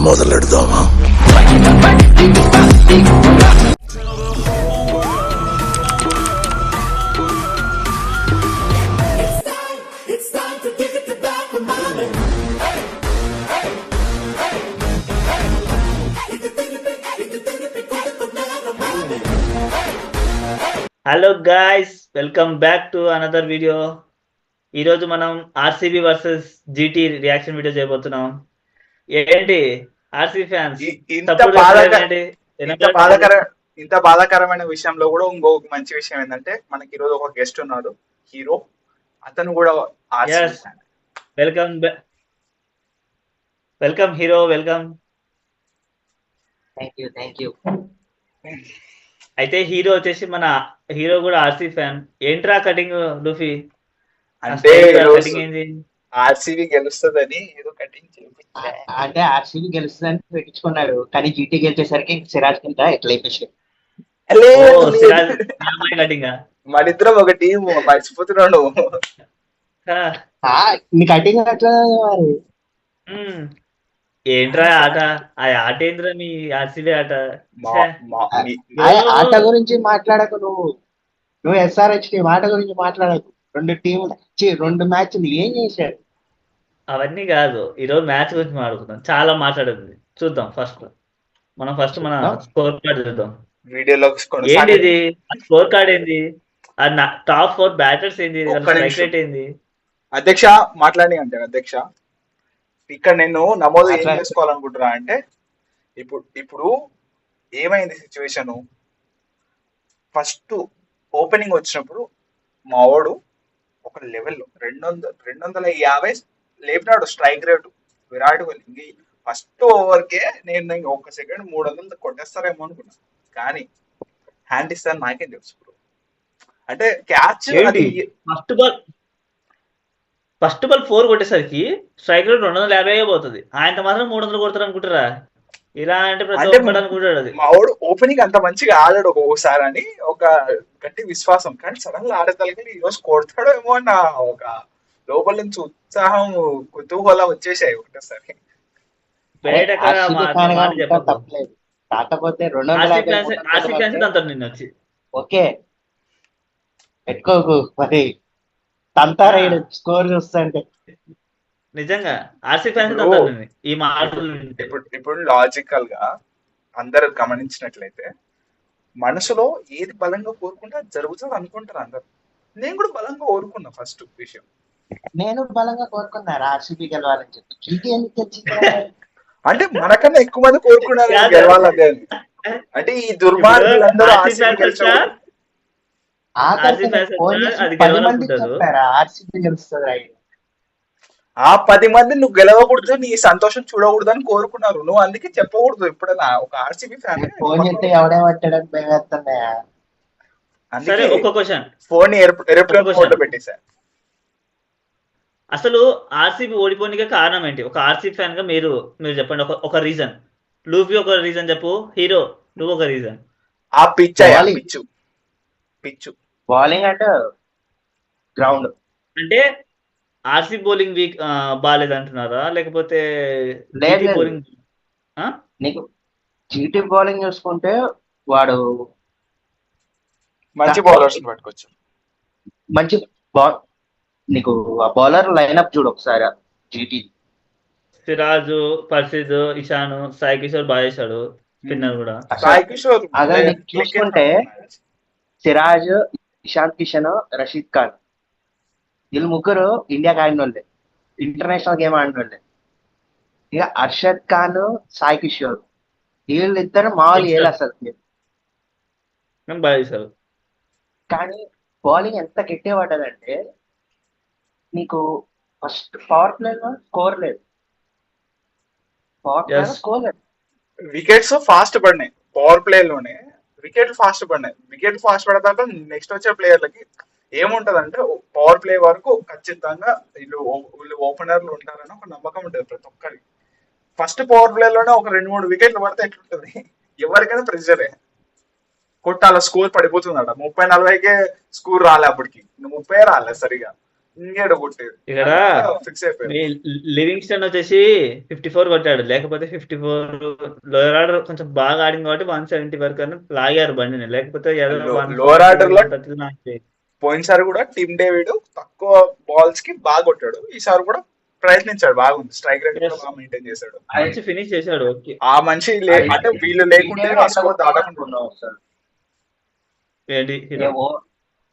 మొదలెడదామా? Hello guys, welcome back to another video. ఈరోజు మనం RCB versus GT reaction video చేయబోతున్నాం. ఏంటి ఆర్సీబీ ఫ్యాన్స్ ఇంత బాధాకరమైన విషయంలో కూడా ఇంకొక మంచి విషయం ఏంటంటే మనకి ఈరోజు ఒక గెస్ట్ ఉన్నాడు, హీరో. అతను కూడా welcome hero, welcome. Thank you. అయితే హీరో వచ్చేసి మన హీరో కూడా ఆర్సీ ఫ్యాన్. ఏంట్రా కటింగ్ లూఫీ? అంటే ఆర్సీబీ గెలుస్తుందని ఏదో కటింగ్ అంటే ఆర్సీబీ గెలుస్తుందని పెట్టించుకున్నాడు, కానీ జీటీ గెలిచేసరికి సిరాజ్ కింద ఎట్లా అయిపోయాడు. మనిద్దరం ఒక టీం, మర్చిపోతున్నాడు. మీ కటింగ్ అట్లా మరి. ఏంట్రా ఆట? ఆ ఆట ఏంద్రా మీ ఆర్సీబీ ఆట? ఆట గురించి మాట్లాడకు నువ్వు ఎస్ఆర్హెచ్ టీం ఆట గురించి మాట్లాడకు. రెండు మ్యాచ్లు ఏం చేశాడు అవన్నీ కాదు, ఈరోజు మ్యాచ్ గురించి మాట్లాడుకుందాం. చాలా మాట్లాడేది చూద్దాం. మనం ఫస్ట్ మన స్కోర్ కార్డ్ చూద్దాం. వీడియోలో ఏంటి స్కోర్ కార్డ్? ఏంది టాప్ 4 బ్యాటర్స్? ఏంది స్ట్రైక్ రేట్? ఏంది అధ్యక్ష మాట్లాడి? అంటే అధ్యక్ష, ఇక్కడ నేను నమోదు ఏం చేసుకోవాలనుకుంటున్నా అంటే, ఇప్పుడు ఏమైంది సిచ్యువేషన్? ఫస్ట్ ఓపెనింగ్ వచ్చినప్పుడు మా వాడు ఒక లెవెల్లో 250 లేపినాడు strike rate Virat Kohli. First ఓవర్కే నేను ఒక సెకండ్ 300 కొట్టేస్తారేమో అనుకున్నా, కానీ హ్యాండ్ ఇస్తాను నాకేం తెలుసు. అంటే క్యాచ్ ఫస్ట్ బాల్ 4 కొట్టేసరికి స్ట్రైక్ రేట్ 250 పోతుంది. ఆయన మాత్రం 300 కొడతారు అనుకుంటారా? ఇలా అంటే అనుకుంటాడు. అది మా వాడు ఓపెనింగ్ అంత మంచిగా ఆడాడు ఒక్కొక్కసారి అని ఒక గట్టి విశ్వాసం, కానీ సడన్ గా ఆడేతలకి ఈరోజు కొడతాడో ఏమో అన్న ఒక లోపల నుంచి ఉత్సాహం, కుతూహలం వచ్చేసాయి ఒకటేసారి. కాకపోతే నిన్న వచ్చి ఓకే పెట్టుకోకు మరి తంతారాడు స్కోర్ చూస్తుంటే. నిజంగా ఆర్సీ ఫ్యాన్స్ ఈ మాటలు ఇప్పుడు లాజికల్ గా అందరు గమనించినట్లయితే మనసులో ఏది బలంగా కోరుకుంటే జరుగుతుంది అనుకుంటారు అందరు. నేను కూడా బలంగా కోరుకున్నా. ఫస్ట్ విషయం నేను బలంగా కోరుకున్నారు ఆర్సీబీ గెలవాలని చెప్పి. జీటీ ఎందుకు గెలిచింది అంటే మనకన్నా ఎక్కువ మంది కోరుకున్నారు గెలవాలని. అంటే ఈ దుర్మార్గులందరూ ఆర్సీబీ గెలుస్తుంది. ఆ 10 మంది నువ్వు గెలవకూడదు, నీ సంతోషం చూడకూడదు అని కోరుకున్నారు. నువ్వు అందుకే చెప్పకూడదు ఎప్పుడైనా ఒక ఆర్సీబీ ఫ్యాన్. ఫోన్ ఎయిర్‌ప్లేన్ పెట్టేశా. అసలు ఆర్సీబీ ఓడిపోనికే కారణం ఏంటి? ఒక ఆర్సీబీ ఫ్యాన్ గా మీరు చెప్పండి. ఒక రీజన్. లూఫీ ఒక రీజన్ చెప్పు, హీరో నువ్వు ఒక రీజన్. ఆ పిచ్చు బౌలింగ్ అంటే గ్రౌండ్. అంటే ఆర్సీ బౌలింగ్ వీక్ బాగాలేదు అంటున్నారా, లేకపోతే బౌలింగ్? నీకు జీటీ బౌలింగ్ చూసుకుంటే వాడు మంచి బౌలర్స్ పట్టుకోవచ్చు. మంచి నీకు ఆ బౌలర్ లైనప్ చూడు ఒకసారి. జీటీ సిరాజ్, పర్సిద్, ఇషాన్, సాయి కిషోర్ బాగా చేశాడు. స్పిన్నర్ కూడా అదే చూసుకుంటే సిరాజ్, ఇషాంత్ కిషన్, రషీద్ ఖాన్ వీళ్ళు ముగ్గురు ఇండియాకి ఆడిన వాళ్ళే, ఇంటర్నేషనల్ గేమ్ ఆడిన వాళ్ళే. ఇక అర్షద్ ఖాన్, సాయి కిషోర్ వీళ్ళిద్దరు మామూలు ఏళ్ళు అసలు బాగా చేశారు. కానీ బౌలింగ్ ఎంత గట్టిపడ్డదంటే నీకు ఫస్ట్ పవర్ ప్లే స్కోర్ లేదు. వికెట్స్ ఫాస్ట్ పడినాయి. పవర్ ప్లే లోనే వికెట్లు ఫాస్ట్ పడినాయి. వికెట్ ఫాస్ట్ పడతాక నెక్స్ట్ వచ్చే ప్లేయర్లకి ఏముంటదంటే పవర్ ప్లే వరకు ఖచ్చితంగా వీళ్ళు ఓపెనర్లు ఉంటారని ఒక నమ్మకం ఉంటుంది ప్రతి ఒక్కరికి. ఫస్ట్ పవర్ ప్లే లోనే ఒక 2-3 వికెట్లు పడితే ఎట్లుంటది? ఎవరికైనా ప్రెషరే. కొట్టాల స్కోర్ పడిపోతుందట. 30-40కే స్కోర్ రాలే, అప్పటికి 30 రాలే సరిగా. ఇంకేడ కొట్టేది ఇక్కడ ఫిక్స్ అయిపోయారు. మీ లివింగ్స్టన్ వచ్చేసి 54 కొట్టాడు, లేకపోతే 54. లోయర్ ఆర్డర్ కొంచెం బాగా ఆడింది కాబట్టి 170 వరకు అని లాగారు బండిని, లేకపోతే ఏదో లోవర్ ఆర్డర్ లో 130 పోయినసారి కూడా టీమ్ డేవిడ్ తక్కువ బాల్స్ కి బాగా కొట్టాడు, ఈసారి కూడా ప్రయత్నించాడు, బాగుంది, స్ట్రైక్ రేట్ కూడా బాగా మెయింటైన్ చేశాడు. మంచి ఫినిష్ చేశాడు. ఓకే, ఆ మనిషి అంటే వీళ్ళు లేకుంటే ఆ స్కోర్ దాటకుండా ఏంటి హీరో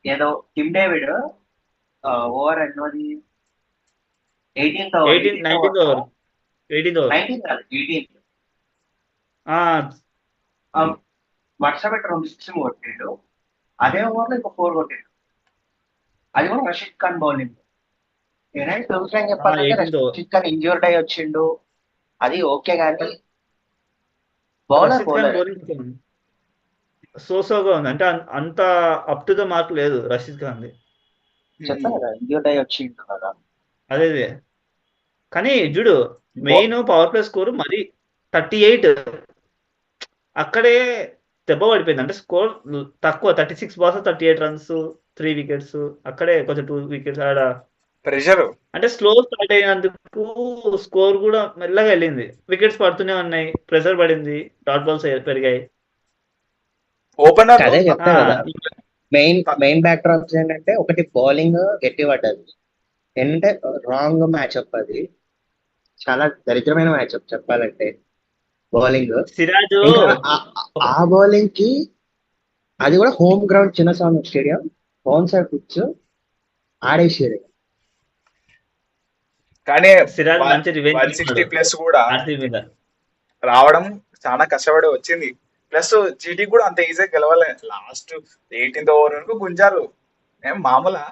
ఏదో టిమ్ డేవిడ్ ఓవర్ ఎన్నోది 18th over 19th over 18th over 19 కాదు 18th వర్ష పెట్టి 2 6 కొట్టాడు, అదే ఓవర్ లో ఇంకో 4 కొట్టాడు, అది కూడా రషీద్ ఖాన్ బౌలింగ్. నేనైతే తెలుసు చెప్పాలంటే 18th over. Rashid Khan injured అయ్యి వచ్చిండు, అది ఓకే, కానీ బౌలర్ రషీద్ ఖాన్ బౌలింగ్ సోసోగా ఉంది, అంటే అంత అప్ టు ద మార్క్ లేదు రషీద్ ఖాన్. చెప్పాను కదా ఇంజ్యూర్డ్ అయ్యి వచ్చిండు కదా. అదే కానీ చూడు, మెయిన్ పవర్ ప్లే స్కోర్ మరి 38, అక్కడే దెబ్బ పడిపోయింది. అంటే స్కోర్ తక్కువ, 36 balls 38 runs 3 wickets, అక్కడే కొంచెం 2 wickets ఆడ ప్రెషర్. అంటే స్లో స్టార్ట్ అయినందుకు స్కోర్ కూడా మెల్లగా వెళ్ళింది, వికెట్స్ పడుతూనే ఉన్నాయి, ప్రెషర్ పడింది, డాట్ బాల్స్ పెరిగాయి. ఓపెనర్ అదే చెప్తా కదా, మెయిన్ బ్యాక్ డ్రాప్స్ ఏంటంటే ఒకటి బౌలింగ్ గట్టి పడ్డది, ఏంటంటే రాంగ్ మ్యాచ్అప్, అది చాలా దరిద్రమైన మ్యాచ్అప్ చెప్పాలంటే. బౌలింగ్ సిరాజ్ ఆ బౌలింగ్ కి, అది కూడా home ground Chinnaswamy stadium, home side pitch ఆడేసేది, కానీ సిరాజ్ మంచి రివెంజ్ 160 ప్లస్ కూడా ఆర్సీబీ మీద రావడం చాలా కష్టపడి వచ్చింది. ప్లస్ జీటీ కూడా అంత ఈజీగా గెలవలే, లాస్ట్ 18th over వరకు గుంజారు, ఏం మామూలా.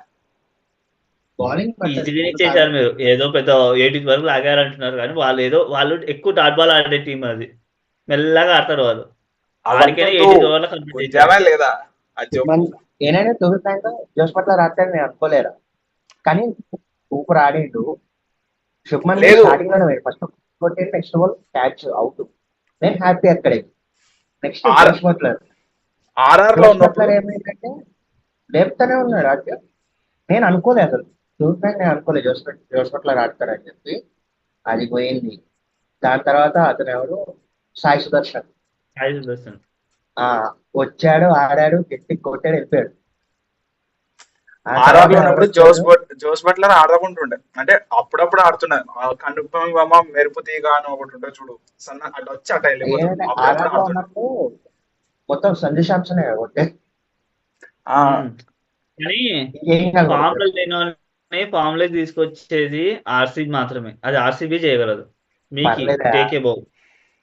బౌలింగ్ ఈజీగా చేశారు మీరు, ఏదో పెద్ద 80 వరకు లాగారు అంటున్నారు, కానీ వాళ్ళు ఎక్కువ డాట్ బాల్ ఆడే టీం, అది మెల్లగా ఆడతారు వాళ్ళు. ఆడికైనా 80 ఓవర్ల కంప్లీట్ చేశారు లేదా ఏనైనా తొమ్మిది జోస్ పట్ల రాత్రి నేను అనుకోలేరా, కానీ సూపర్ ఆడిండు. శుభ్మన్ లేదు. స్టార్టింగ్ లోనే first next ball catch out, నేను హ్యాపీ అక్కడే. నెక్స్ట్ జోస్ బట్లర్ ఆర్ఆర్ లో ఉన్నప్పుడు ఏమైందంటే లేపుతానే ఉన్నాడు అది, నేను అనుకోలేదు అసలు చూసాను, నేను అనుకోలేదు జోస్ బట్లర్ ఆడతారని చెప్పి, అది పోయింది. దాని తర్వాత అతను ఎవరు, సాయి సుదర్శన్ వచ్చాడు, ఆడాడు, గట్టి కొట్టాడు, వెళ్ళిపోయాడు. ఆర్ఆర్ లో ఉన్నప్పుడు జోస్ బట్లర్ ఆడకుంటుండే, అంటే అప్పుడప్పుడు ఆడుతున్నాడు, కనుపమ మెరుపు తీగ అని ఒకటి ఉంటుంది చూడు, సన్న అట్లా వచ్చి అట్లా వెళ్ళిపోతాడు. మొత్తం సంజు శాంసన్ కొట్టే, కానీ ఫామ్ లో తీసుకొచ్చేది ఆర్సీబీ మాత్రమే, అది ఆర్సీబీ చేయగలదు.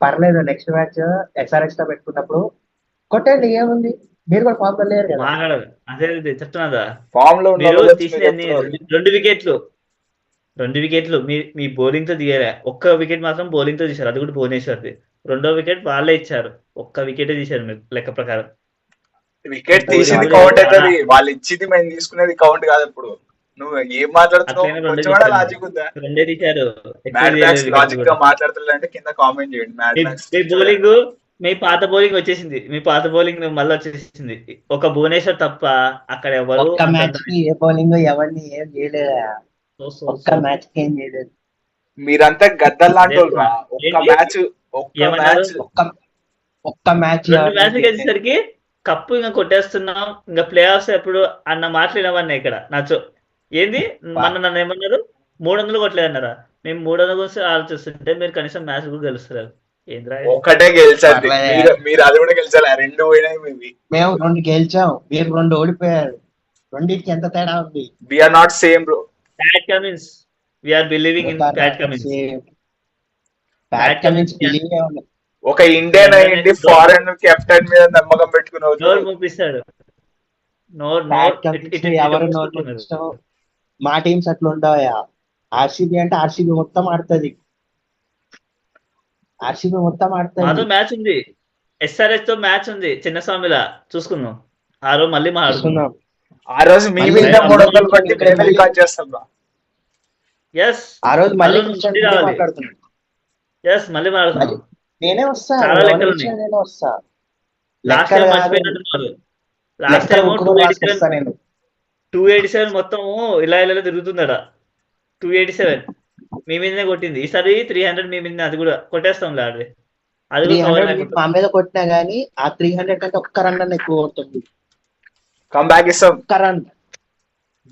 పర్లేదు, నెక్స్ట్ మ్యాచ్ ఎస్ఆర్ఎస్ తో పెట్టుకున్నప్పుడు కొట్టండి, ఏముంది, మీరు కూడా ఫామ్ లో లేరు కదా. అదే చెప్తున్నదా, ఫామ్ లో మీరు తీసిన 2 వికెట్లు మీ బౌలింగ్ తో దిగారా, ఒక్క వికెట్ మాత్రం బౌలింగ్ తో తీశారు, అది కూడా భువనేశ్వర్ది. 2వ వికెట్ వాళ్ళే ఇచ్చారు, ఒక్క వికెటే తీశారు మీరు లెక్క ప్రకారం. వికెట్ తీసింది కౌంట్ అవుతుంది, వాళ్ళు ఇచ్చింది మేము తీసుకునేది కౌంట్ కాదు. ఇప్పుడు నువ్వు ఏం మాట్లాడుతున్నావు, లాజిక్ ఉందా? లాజిక్ గా మాట్లాడుతున్నా అంటే కింద కామెంట్ చేయండి. మీ పాత బౌలింగ్ వచ్చేసింది, మీ పాత బౌలింగ్ మళ్ళీ వచ్చేసింది, ఒక భువనేశ్వర్ తప్ప అక్కడ ఎవరు ఏ బౌలింగ్ ఎవరిని ఏం చేయలేదు, ఒక్క మ్యాచ్ ఏం చేయలేదు. మీరంతా గద్దల్ లాంటి ఒక్క మ్యాచ్ 2 మ్యాచ్లు గెలిచేసరికి కప్పు ఇంకా కొట్టేస్తున్నాం, ఇంకా ప్లే ఆఫ్స్ ఎప్పుడు అన్న మాటలు వినవన్నా ఇక్కడ నచ్చో. ఏంది నన్ను ఏమన్నారు, 300 కొట్టలేదు అన్నారా? మేము 300 కోసం ఆలోచిస్తుంటే మీరు కనీసం మ్యాచ్ కూడా గెలుస్తారు. ఒకటే గెలిచారు, మీరు అది కూడా గెలిచారు, 2 పోయినాయి. మేము 2 గెలిచాం, మీరు 2 ఓడిపోయారు, రెండింటికి ఎంత తేడా ఉంది. We are not same bro. Pat Cummins, we are believing in Pat Cummins. ఒక ఇండియన్ అయ్యింది ఫారెన్ కెప్టెన్ మీద నమ్మకం పెట్టుకున్నావు, నోరు మూపిస్తాడు. ఎవరు మా టీమ్స్ అట్లా ఉండవా? ఆర్సీబీ అంటే ఆర్సీబీ మొత్తం ఆడుతుంది, మాతో మ్యాచ్ ఉంది, ఎస్ఆర్ఎస్ తో మ్యాచ్ ఉంది చిన్నస్వామిలా, చూసుకుందాం ఆ రోజు మళ్ళీ మాట్లాడుకుందాం. ఆ రోజు మీ మీద 300 బట్టి మేమే రికార్డ్ చేస్తాం. ఆ రోజు మళ్ళీ మాట్లాడుతున్నాం. నేనే వస్తా, చాలా లెక్కలు ఉన్నాయి. లాస్ట్ టైం మర్చిపోయినట్టున్నారు, లాస్ట్ టైం 280 287 మొత్తము ఇలా ఇలా తిరుగుతుందట. 287 మీ మీదనే కొట్టింది. ఈసారి 300 మీ మీదనే, అది కూడా కొట్టేస్తాంలే అది. అది కూడా కవర్ 300 అయిపోతుంది. మా మీద కొట్టినా గానీ ఆ 300 కంటే ఒక్క రన్ అన్న ఎక్కువ కొడుతుంది. కంబ్యాక్ ఇస్తాం ఒక్క రన్.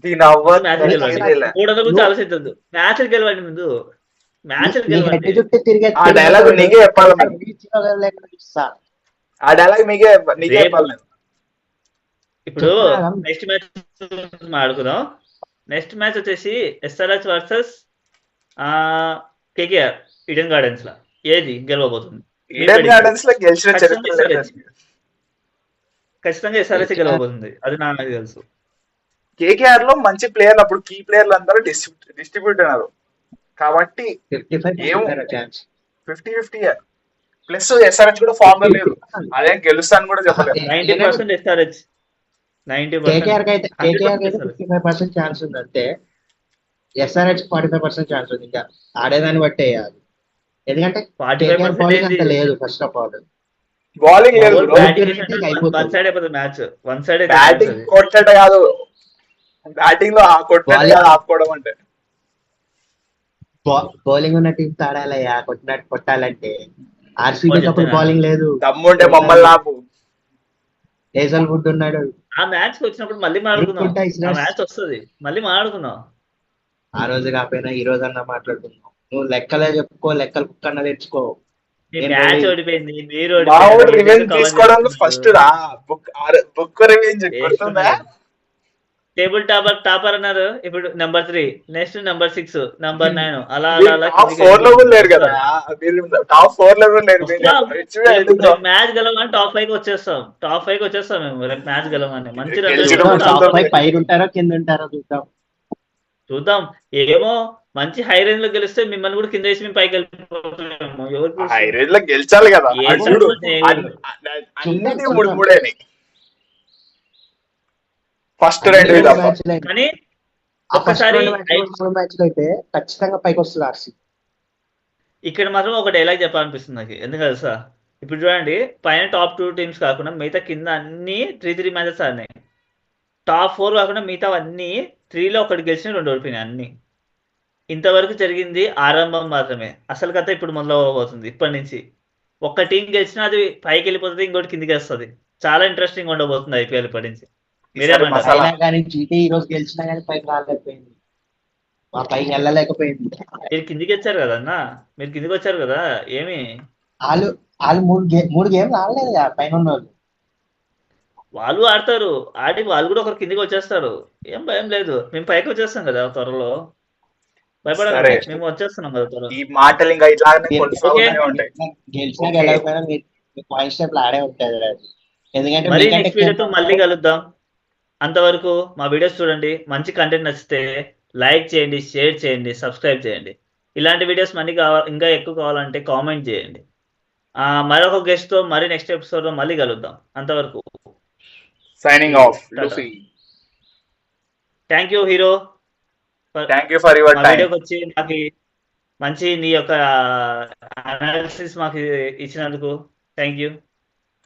దీని అవ్వ మ్యాచ్ గెలవండి. 300 గురించి ఆలోచించద్దు. మ్యాచ్ గెలవండి ముందు. మ్యాచ్ నీ హెడ్ గెలవండి. చుట్టూ తిరిగే ఆ డైలాగ్ నీకే చెప్పాలి మరి. ఆ డైలాగ్ నీకే రేపు చెప్పాలి నేను. ఇప్పుడు చెప్తున్నా. నెక్స్ట్ మ్యాచ్ ఆడుకుందాం. నెక్స్ట్ మ్యాచ్ వచ్చేసి SRH versus KKR Eden Gardens లా. ఏది గెలవబోతుంది? మీ ఈడెన్ prediction. గార్డెన్స్ లో గెలిచిన ఖచ్చితంగా చరిత్ర లేదు. SRH. ఖచ్చితంగా ఎస్ఆర్హెచ్ గెలవబోతుంది, అది నాకు తెలుసు. కేకేఆర్ లో మంచి ప్లేయర్లు అప్పుడు కీ ప్లేయర్లు అందరూ డిస్ట్రిబ్యూట్ అయినారు కాబట్టి 55 ఛాన్స్. 50-50 ప్లస్ ఎస్ఆర్హెచ్ కూడా ఫామ్ లో లేదు. అదే గెలుస్తాను కూడా చెప్పలేదు. 90% ఎస్ఆర్హెచ్. 90%. కేకేఆర్ కి అయితే 100% 55% ఛాన్స్ ఉంది అంతే. ఎస్ఆర్హెచ్ 45% ఛాన్స్ ఉంది. ఇంకా ఆడేదాన్ని బట్టి వేయాలి. ఎందుకంటే 45% కేకేఆర్ బౌలింగ్ అంత ఏంది? లేదు. ఫస్ట్ ఆఫ్ ఆల్ బౌలింగ్ లేదు Ball bro. batting అయిపోతుంది. చేసినట్టు వన్ సైడ్ అయిపోతుంది మ్యాచ్. వన్ సైడ్ బ్యాటింగ్ కొట్టట కాదు, బ్యాటింగ్ లో కొట్టట కాదు ఆపుకోవడం అంటే. బౌలింగ్ ఉన్న టీం ఆడాలయ్యా. కొట్టినట్టు కొట్టాలంటే ఆర్సీబీకి అప్పుడు బౌలింగ్ లేదు. దమ్ముంటే మమ్మల్ని ఆపు. ఏజల్ వుడ్ ఉన్నాడు. ఆ మ్యాచ్ వచ్చినప్పుడు మళ్ళీ మాట్లాడుకుందాం. రుక్కుంటా ఆ ఇసిరేస్. మ్యాచ్ వస్తుంది, మళ్ళీ మాట్లాడుకుందాం. ఆ రోజు కాకపోయినా ఈ రోజు అన్నా మాట్లాడుకుందాం. నువ్వు లెక్కలే చెప్పుకో, లెక్కలు బుక్ అన్న తెచ్చుకో. మీ నేను మ్యాచ్ ready. ఓడిపోయింది, మీరు మావాడు ఓడిపోయారు. రివెంజ్ తీసుకోవడానికి ఫస్ట్ రా. బుక్ రివెంజ్ గుర్తుందా? టేబుల్ టాపర్ అన్నారు. ఇప్పుడు నెంబర్ 3, నెక్స్ట్ నెంబర్ 6, నెంబర్ 9 అలా అలా టాప్ 4 లో కూడా లేరు కదా. మీరు టాప్ 4 లో కూడా లేరు. మ్యాచ్ గెలవగానే టాప్ 5 వచ్చేస్తాం. టాప్ 5 వచ్చేస్తాం మేము రేపు మ్యాచ్ గెలవగానే. మంచి గెలిచినప్పుడు రన్ చూద్దాం. టాప్ 5 పైన ఉంటారో కింద ఉంటారో చూద్దాం. చూద్దాం. ఏమో మంచి హై రేంజ్ లో గెలిస్తే మిమ్మల్ని కూడా కింద వేసి మేము పైకి వెళ్ళిపోతామేమో. ఎవరు తెలుసు? హై రేంజ్ లో గెలిచాలి కదా. ఏ అటు చూడు, సంబంధం చేయలేదు. అన్నిటి మూడేని ఫస్ట్ రెండు అన్ని తప్ప. match లే. కానీ ఆ ఫస్ట్ ఒక్కసారి రెండు మ్యాచ్ అయితే ఖచ్చితంగా పైకి వస్తుంది ఆర్సీ. ఇక్కడ మాత్రం ఒక డైలాగ్ చెప్పాలనిపిస్తుంది నాకు. ఎందుకు తెలుసా? ఇప్పుడు చూడండి, పైన టాప్ 2 టీమ్స్ కాకుండా మిగతా కింద అన్ని 3 మ్యాచెస్ ఆడినాయి. టాప్ 4 కాకుండా మిగతా అన్ని 3లో ఒకటి గెలిచిన 2 ఓడిపోయినాయి అన్ని. ఇంతవరకు జరిగింది ఆరంభం మాత్రమే. అసలు కథ ఇప్పుడు మొదలవబోతుంది. ఇప్పటి నుంచి ఒక్క టీం గెలిచినా అది పైకి వెళ్ళిపోతుంది, ఇంకోటి కిందికి వస్తుంది. చాలా ఇంట్రెస్టింగ్ ఉండబోతుంది ఐపీఎల్ ఇప్పటి నుంచి. మీరేమంటారు? మసాలా. అయినా కానీ జీటీ ఈ రోజు గెలిచినా కానీ పైకి రాలేకపోయింది. మా పైకి వెళ్ళలేకపోయింది. మీరు కిందికి వచ్చారు కదా అన్న, మీరు కిందికి వచ్చారు కదా. ఏమి వాళ్ళు మూడు గేమ్లు ఆడలేదు కదా పైన ఉన్న వాళ్ళు. వాళ్ళు ఆడతారు, ఆడి వాళ్ళు కూడా ఒకరు కిందికి వచ్చేస్తారు. ఏం భయం లేదు, మేము పైకి వచ్చేస్తాం కదా త్వరలో. భయపడకండి, సరే. మేము వచ్చేస్తున్నాం కదా త్వరలో. ఈ మాటలు ఇంకా ఇట్లానే కొనసాగుతూనే ఉంటాయి. గెలిచినా Okay. గెలవకపోయినా మీ పాయింట్ స్టెప్ ఆడే ఉంటుంది కదా. ఎందుకంటే మరి మీకంటే నెక్స్ట్ వీడియోతో మళ్ళీ కలుద్దాం. అంతవరకు మా వీడియోస్ చూడండి. మంచి కంటెంట్ నచ్చితే లైక్ చేయండి, షేర్ చేయండి, సబ్స్క్రైబ్ చేయండి. ఇలాంటి వీడియోస్ మళ్ళీ ఇంకా ఎక్కువ కావాలంటే కామెంట్ చేయండి. మరొక గెస్ట్తో మరి నెక్స్ట్ ఎపిసోడ్లో మళ్ళీ కలుద్దాం. అంతవరకు signing off. Luffy. Thank you hero, thank you for your మా టైం. వీడియోకి వచ్చి మాకు మంచి నీ యొక్క అనాలిసిస్ మాకు ఇచ్చినందుకు thank you.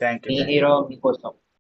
Thank you. Me hero మీకోసం.